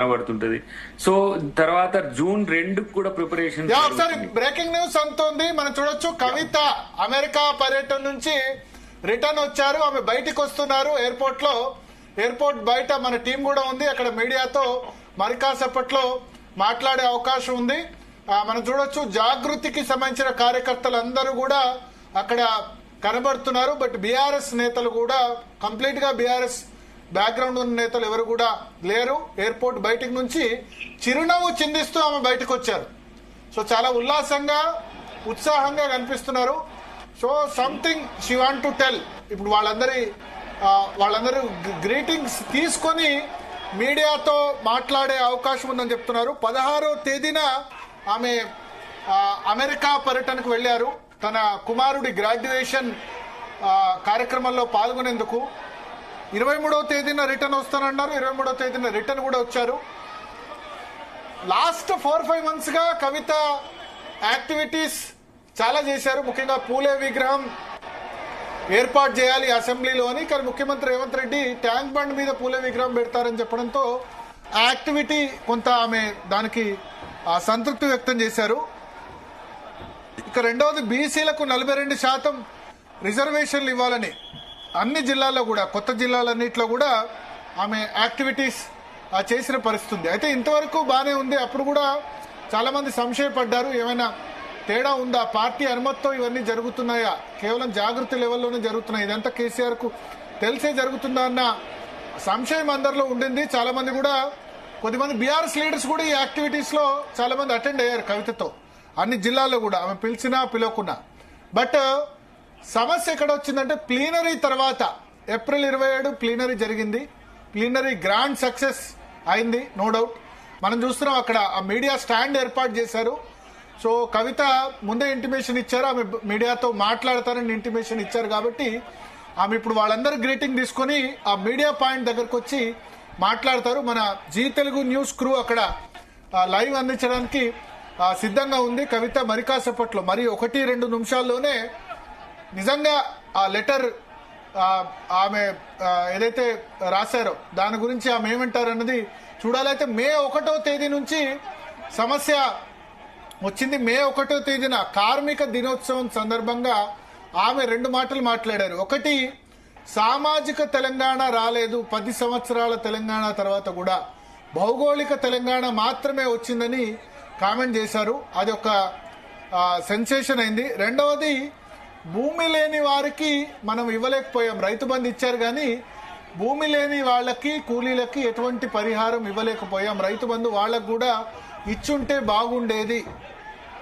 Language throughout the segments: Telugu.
కనబడుతుంటది. సో తర్వాత జూన్ 2 కూడా ప్రిపరేషన్. ఒకసారి బ్రేకింగ్ న్యూస్ అంతోంది, మనం చూడొచ్చు. కవిత అమెరికా పర్యటన నుంచి రిటర్న్ వచ్చారు, ఆమె బయటికి వస్తున్నారు ఎయిర్పోర్ట్ లో. ఎయిర్పోర్ట్ బయట మన టీం కూడా ఉంది, అక్కడ మీడియాతో మరి కాసేపట్లో మాట్లాడే అవకాశం ఉంది. మనం చూడొచ్చు జాగృతికి సంబంధించిన కార్యకర్తలందరూ కూడా అక్కడ కనబడుతున్నారు. బట్ బీఆర్ఎస్ నేతలు కూడా కంప్లీట్ గా బీఆర్ఎస్ బ్యాక్గ్రౌండ్ ఉన్న నేతలు ఎవరు కూడా లేరు. ఎయిర్పోర్ట్ బయటికి నుంచి చిరునవ్వు చిందిస్తూ ఆమె బయటకు వచ్చారు. సో చాలా ఉల్లాసంగా ఉత్సాహంగా కనిపిస్తున్నారు. So something she want to tell. ఇప్పుడు వాళ్ళందరూ గ్రీటింగ్స్ తీసుకొని మీడియాతో మాట్లాడే అవకాశం ఉందని చెప్తున్నారు. 16వ తేదీన ఆమె అమెరికా పర్యటనకు వెళ్లారు తన కుమారుడి గ్రాడ్యుయేషన్ కార్యక్రమంలో పాల్గొనేందుకు. 23వ తేదీన రిటర్న్ వస్తానన్నారు. 23వ తేదీన రిటర్న్ కూడా వచ్చారు. లాస్ట్ 4-5 months గా కవిత యాక్టివిటీస్ చాలా చేశారు. ముఖ్యంగా పూలే విగ్రహం ఏర్పాటు చేయాలి అసెంబ్లీలో అని. కానీ ముఖ్యమంత్రి రేవంత్ రెడ్డి ట్యాంక్ బండ్ మీద పూలే విగ్రహం పెడతారని చెప్పడంతో ఆ యాక్టివిటీ కొంత ఆమె దానికి సంతృప్తి వ్యక్తం చేశారు. ఇక రెండవది బీసీలకు 42% రిజర్వేషన్లు ఇవ్వాలని అన్ని జిల్లాల్లో కూడా, కొత్త జిల్లాలన్నింటిలో కూడా ఆమె యాక్టివిటీస్ చేసిన పరిస్థితి ఉంది. అయితే ఇంతవరకు బాగానే ఉంది. అప్పుడు కూడా చాలా మంది సంశయపడ్డారు, ఏమైనా తేడా ఉందా, పార్టీ అనుమతితో ఇవన్నీ జరుగుతున్నాయా, కేవలం జాగృతి లెవెల్లోనే జరుగుతున్నాయి, ఇదంతా కేసీఆర్ కు తెలిసే జరుగుతుందా అన్న సంశయం అందరిలో ఉండింది. చాలా మంది కూడా, కొద్దిమంది బీఆర్ఎస్ లీడర్స్ కూడా ఈ యాక్టివిటీస్ లో చాలా మంది అటెండ్ అయ్యారు కవితతో, అన్ని జిల్లాల్లో కూడా ఆమె పిలిచినా పిలవకున్నా. బట్ సమస్య ఎక్కడ వచ్చిందంటే ప్లీనరీ తర్వాత ఏప్రిల్ 27 ప్లీనరీ జరిగింది. ప్లీనరీ గ్రాండ్ సక్సెస్ అయింది, నో డౌట్. మనం చూస్తున్నాం అక్కడ ఆ మీడియా స్టాండ్ ఏర్పాటు చేశారు. సో కవిత ముందే ఇంటిమేషన్ ఇచ్చారు, ఆమె మీడియాతో మాట్లాడతారని ఇంటిమేషన్ ఇచ్చారు. కాబట్టి ఆమె ఇప్పుడు వాళ్ళందరూ గ్రీటింగ్ తీసుకొని ఆ మీడియా పాయింట్ దగ్గరకు వచ్చి మాట్లాడతారు. మన జీ తెలుగు న్యూస్ క్రూ అక్కడ లైవ్ అందించడానికి సిద్ధంగా ఉంది. కవిత మరి కాసేపట్లో, మరి 1-2 నిమిషాల్లోనే నిజంగా ఆ లెటర్ ఆమె ఏదైతే రాశారో దాని గురించి ఆమె ఏమంటారు అన్నది చూడాలైతే. మే 1వ తేదీ నుంచి సమస్య వచ్చింది. మే 1వ తేదీన కార్మిక దినోత్సవం సందర్భంగా ఆమె 2 మాటలు మాట్లాడారు. ఒకటి, సామాజిక తెలంగాణ రాలేదు, 10 సంవత్సరాల తెలంగాణ తర్వాత కూడా భౌగోళిక తెలంగాణ మాత్రమే వచ్చిందని కామెంట్ చేశారు. అది ఒక సెన్సేషన్ అయింది. రెండవది, భూమి లేని వారికి మనం ఇవ్వలేకపోయాం, రైతు బంధు ఇచ్చారు కానీ భూమి లేని వాళ్ళకి, కూలీలకి ఎటువంటి పరిహారం ఇవ్వలేకపోయాం, రైతు బంధు వాళ్ళకు కూడా ఇచ్చుంటే బాగుండేది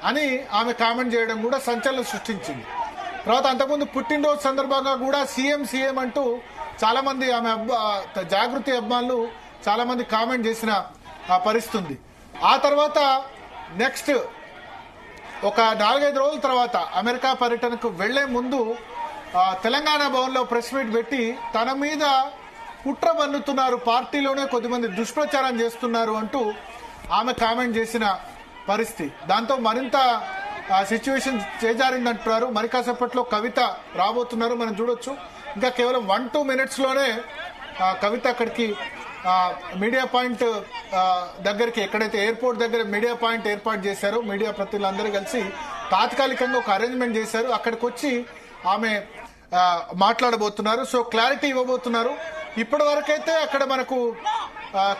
అని ఆమె కామెంట్ చేయడం కూడా సంచలనం సృష్టించింది. తర్వాత అంతకుముందు పుట్టినరోజు సందర్భంగా కూడా సీఎం అంటూ చాలా మంది ఆమె జాగృతి అభిమానులు చాలా మంది కామెంట్ చేసిన పరిస్థితి ఉంది. ఆ తర్వాత నెక్స్ట్ ఒక 4-5 రోజుల తర్వాత అమెరికా పర్యటనకు వెళ్లే ముందు తెలంగాణ భవన్లో ప్రెస్ మీట్ పెట్టి తన మీద కుట్ర పన్నుతున్నారు, పార్టీలోనే కొద్దిమంది దుష్ప్రచారం చేస్తున్నారు అంటూ ఆమె కామెంట్ చేసిన పరిస్థితి. దాంతో మరింత సిచ్యువేషన్ చేజారిందంటున్నారు. మరి కాసేపట్లో కవిత రాబోతున్నారు, మనం చూడొచ్చు. ఇంకా కేవలం 1-2 minutes లోనే కవిత అక్కడికి మీడియా పాయింట్ దగ్గరికి, ఎక్కడైతే ఎయిర్పోర్ట్ దగ్గర మీడియా పాయింట్ ఏర్పాటు చేశారో మీడియా ప్రతినిధులందరూ కలిసి తాత్కాలికంగా ఒక అరేంజ్మెంట్ చేశారు. అక్కడికి వచ్చి ఆమె మాట్లాడబోతున్నారు. సో క్లారిటీ ఇవ్వబోతున్నారు. ఇప్పటి వరకైతే అక్కడ మనకు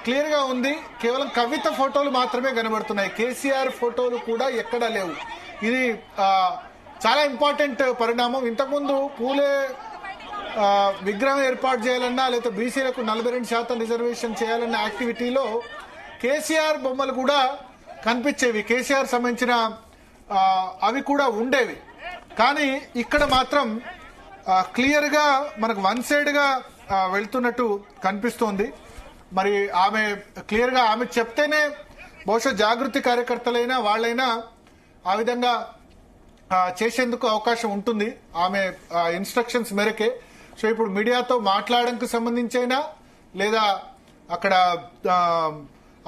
క్లియర్ గా ఉంది, కేవలం కవిత ఫోటోలు మాత్రమే కనబడుతున్నాయి, కేసీఆర్ ఫోటోలు కూడా ఎక్కడా లేవు. ఇది చాలా ఇంపార్టెంట్ పరిణామం. ఇంతకుముందు పూలే విగ్రహం ఏర్పాటు చేయాలన్నా, లేదా బీసీలకు 42% రిజర్వేషన్ చేయాలన్న యాక్టివిటీలో కేసీఆర్ బొమ్మలు కూడా కనిపించేవి, కేసీఆర్ సంబంధించిన అవి కూడా ఉండేవి. కానీ ఇక్కడ మాత్రం క్లియర్ గా మనకు వన్ సైడ్ గా వెళ్తున్నట్టు కనిపిస్తోంది. మరి ఆమె క్లియర్ గా ఆమె చెప్తేనే బహుశా జాగృతి కార్యకర్తలైనా వాళ్ళైనా ఆ విధంగా చేసేందుకు అవకాశం ఉంటుంది, ఆమె ఇన్స్ట్రక్షన్స్ మేరకే. సో ఇప్పుడు మీడియాతో మాట్లాడడానికి సంబంధించైనా, లేదా అక్కడ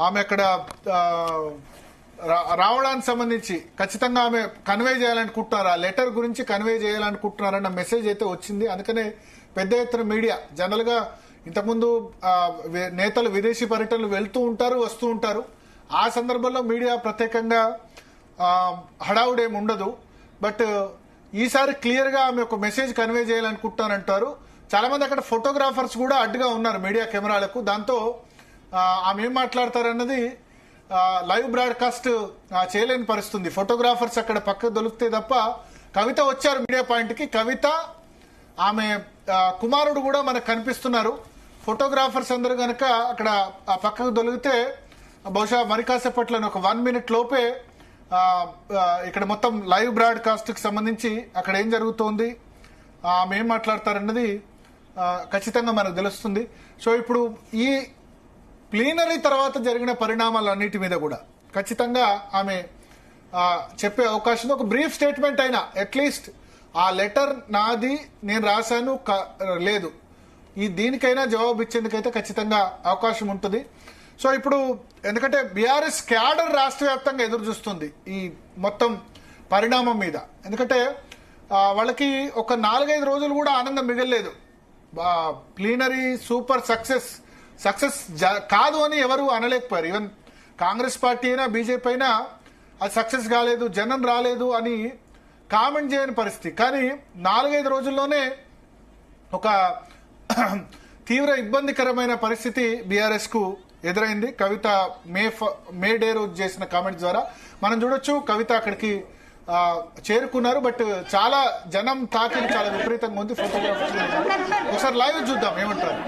ఆమె అక్కడ రావడానికి సంబంధించి ఖచ్చితంగా ఆమె కన్వే చేయాలనుకుంటున్నారు, ఆ లెటర్ గురించి కన్వే చేయాలనుకుంటున్నారన్న మెసేజ్ అయితే వచ్చింది. అందుకనే పెద్ద ఎత్తున మీడియా, జనరల్ గా ఇంతకుముందు నేతలు విదేశీ పర్యటనలు వెళ్తూ ఉంటారు, వస్తూ ఉంటారు. ఆ సందర్భంలో మీడియా ప్రత్యేకంగా హడావుడేమి ఉండదు. బట్ ఈసారి క్లియర్ గా ఆమె ఒక మెసేజ్ కన్వే చేయాలనుకుంటానంటారు. చాలా మంది అక్కడ ఫోటోగ్రాఫర్స్ కూడా అడ్డుగా ఉన్నారు మీడియా కెమెరాలకు. దాంతో ఆమె ఏం మాట్లాడతారన్నది లైవ్ బ్రాడ్కాస్ట్ చేయలేని పరిస్థితుంది. ఫోటోగ్రాఫర్స్ అక్కడ పక్కకు దొరికితే తప్ప. కవిత వచ్చారు మీడియా పాయింట్ కి. కవిత ఆమె కుమారుడు కూడా మనకు కనిపిస్తున్నారు. ఫోటోగ్రాఫర్స్ అందరూ గనక అక్కడ పక్కకు దొరికితే బహుశా మరి కాసేపట్లో ఒక 1 minute లోపే ఇక్కడ మొత్తం లైవ్ బ్రాడ్కాస్ట్ కి సంబంధించి అక్కడ ఏం జరుగుతోంది, ఆమె ఏం మాట్లాడతారన్నది ఖచ్చితంగా మనకు తెలుస్తుంది. సో ఇప్పుడు ఈ ప్లీనరీ తర్వాత జరిగిన పరిణామాలన్నిటి మీద కూడా ఖచ్చితంగా ఆమె చెప్పే అవకాశం ఉంది. ఒక బ్రీఫ్ స్టేట్మెంట్ అయినా అట్లీస్ట్ ఆ లెటర్ నాది, నేను రాశాను లేదు, దీనికైనా జవాబు ఇచ్చేందుకైతే ఖచ్చితంగా అవకాశం ఉంటుంది. సో ఇప్పుడు ఎందుకంటే బీఆర్ఎస్ క్యాడర్ రాష్ట్ర వ్యాప్తంగా ఎదురు చూస్తుంది ఈ మొత్తం పరిణామం మీద. ఎందుకంటే వాళ్ళకి ఒక 4-5 రోజులు కూడా ఆనందం మిగలలేదు. ప్లీనరీ సూపర్ సక్సెస్ కాదు అని ఎవరు అనలేకపోయారు. ఈవెన్ కాంగ్రెస్ పార్టీ అయినా బీజేపీ అయినా అది సక్సెస్ కాలేదు, జనం రాలేదు అని కామెంట్ చేయని పరిస్థితి. కానీ 4-5 రోజుల్లోనే ఒక తీవ్ర ఇబ్బందికరమైన పరిస్థితి బీఆర్ఎస్ కు ఎదురైంది. కవిత మే డే రోజు చేసిన కామెంట్స్ ద్వారా మనం చూడొచ్చు. కవిత అక్కడికి చేరుకున్నారు. బట్ చాలా జనం తాకిడి చాలా విపరీతంగా ఉంది. ఫోటోగ్రాఫర్స్ ఒకసారి లైవ్ చూద్దాం ఏమంటారు.